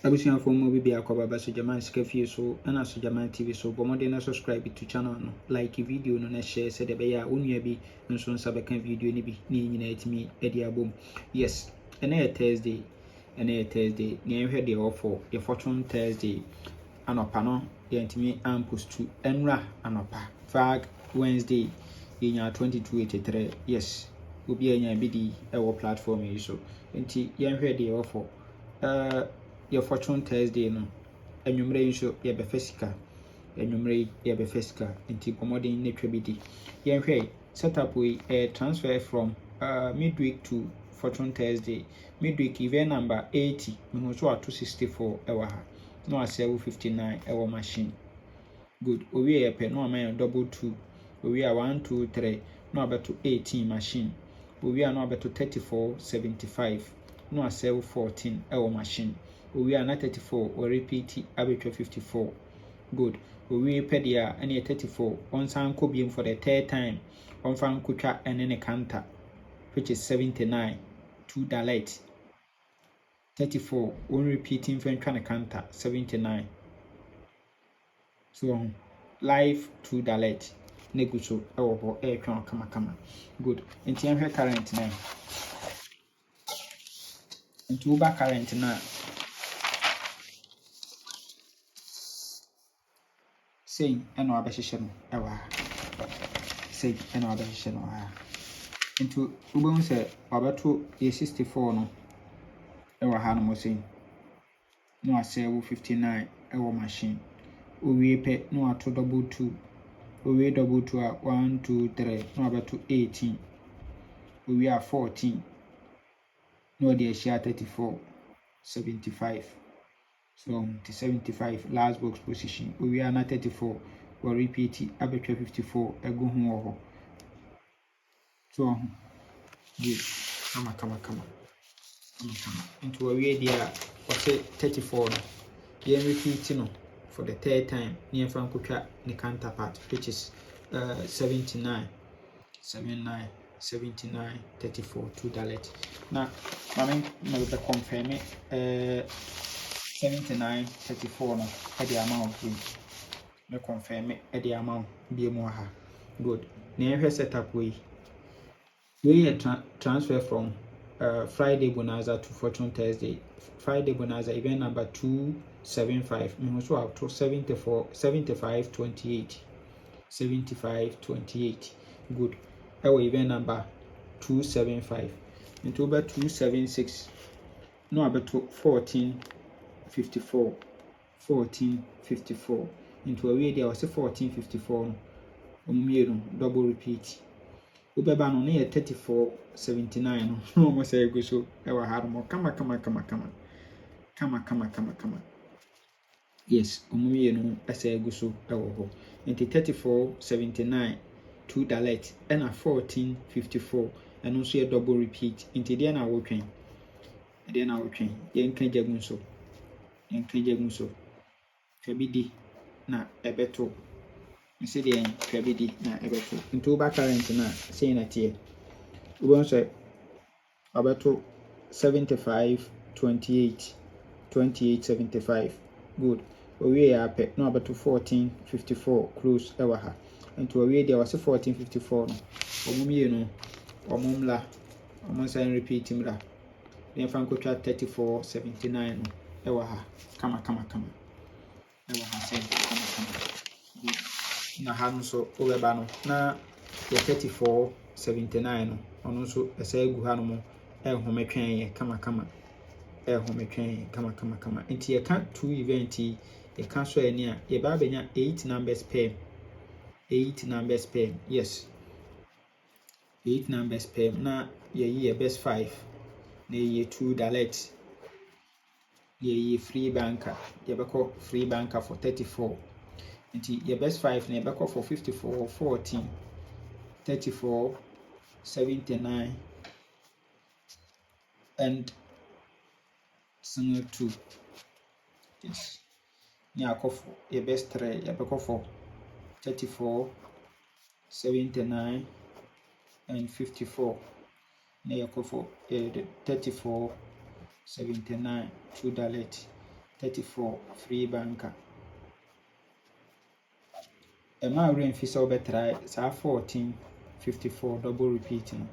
Abusuafo mo bi akɔba ba Sojaman sika fie so ana Sojaman TV so bɔmmɔden na subscribe to channel no, like video no na share sɛ de bɛyɛ a onua bi nso nsa bɛka video no bi ne nyina etimi edi abom. Yes, ɛna yɛ Thursday, ne yɛhwɛ deɛ ɔfɔ yɛ Fortune Thursday anɔpa no yɛntimi ampostu ɛnra anɔpa fag Wednesday yɛnya 2283. Yes, obi anya bi di ɛwɔ platform yi so nti yɛhwɛ deɛ ɔfɔ your Fortune Thursday no enwumre nso ye befa sika enwumre ye befa sika nti bɔmmɔden ne twa bi di yɛnhwɛ setup we transfer from midweek to Fortune Thursday. Midweek event number 80 mehu so ato 64 ɛwɔ ha no asɛwo 59 ɛwɔ machine. Good, owie yɛ pɛ no ama double 2, owie a 1 2 3 no abeto 18 machine, owie a no abeto 34 75 no asɛwo 14 ɛwɔ machine. We are not 34 or repeat abetwa 54. Good. We pedia any 34. On san kobium for the third time. On fan kucha and then a counter, which is 79. 2 dalet 34. One repeating for a counter 79. So live 2 dalet neguso or air kama. Good. In her current now. Into back current now. Say ɛna wabɛhyehyɛ no ɛwɔ ha. Say ɛna wabɛhyehyɛ no ha. Nti wobɛhu sɛ wabɛto yɛ 64 no ɛwɔ ha no mo say. No asɛwo 59 ɛwɔ machine. Owie pɛ no ato double 2. Owie double 2 a 1 2 3 no wabɛto 18. Owie a 14. No ɔde ahyia 34 75. So to 75 last box position. We are not 34 or repeat it abetwa 54 egu ho. So good. Come. Into a way there was 34 no. Yeah, repeat no for the third time near Frankutwa the counterpart, which is 79 34 2 dalet. Now I will confirm it 79 34 no at the amount me confirm it at the amount be more ha. Good. Near setup we transfer from Friday bonanza to Fortune Thursday. Friday bonanza event number 275. Me also up to 75 28. Good. Our event number 275. Into about 276. No about 1454 into a way there was a 1454 double repeat. Ubeba no near 3479 no almost say go so ever had more come. Yes, no as a go so ever into 3479 2 dalet and a 1454 and also a double repeat into the na working. Then I will train. Yenka jagunso. Fabidi na ebeto. I said, Fabidi na ebeto. Into back current na saying that here. We want to say abeto 75 28 75. Good. We are pet no abeto 1454 close ewaha. Into a way there was a 1454 no. Omumi no. Omumla. Omonsa repeat him. Then Frankotwa 3479 ewa ha kama ewa ha say kama na ha no so obeba no na 3479 no ono so esa egu ha no mo ehometwen ye kama nti ye ka two event ye ka so ani a ye ba benya 8 numbers per yes 8 numbers per na ye best 5 na ye 2 dalet ye free banker ye beko free banker for 34 nti ye best 5 na ye beko for 54 14 34 79 and single 2. Yes, ya for ye best 3 ye beko for 34 79 and 54 na ye for 34 79 2 dalet 34 free banker. Emma rain fi so try sa 14 54 double repeat no.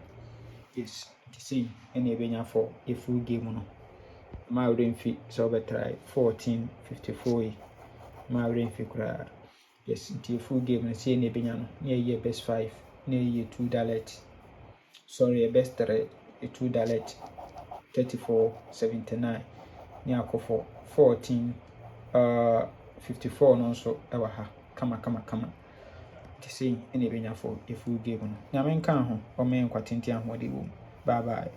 Yes, the same any benya for a full game no. Emma rain fi so try 14 54 yi. Emma rain fi kura. Yes, the full game no see any benya no. Near year best 5, near year $2. Sorry, best 3, $2. 34.79 ne akɔfo 14 54 no nso ɛwɔ ha kama te sei ɛna ɛbɛnya for a full game no nyame nka ho ɔmɛ nkwatente ahoɔden wɔ mu. Bye bye.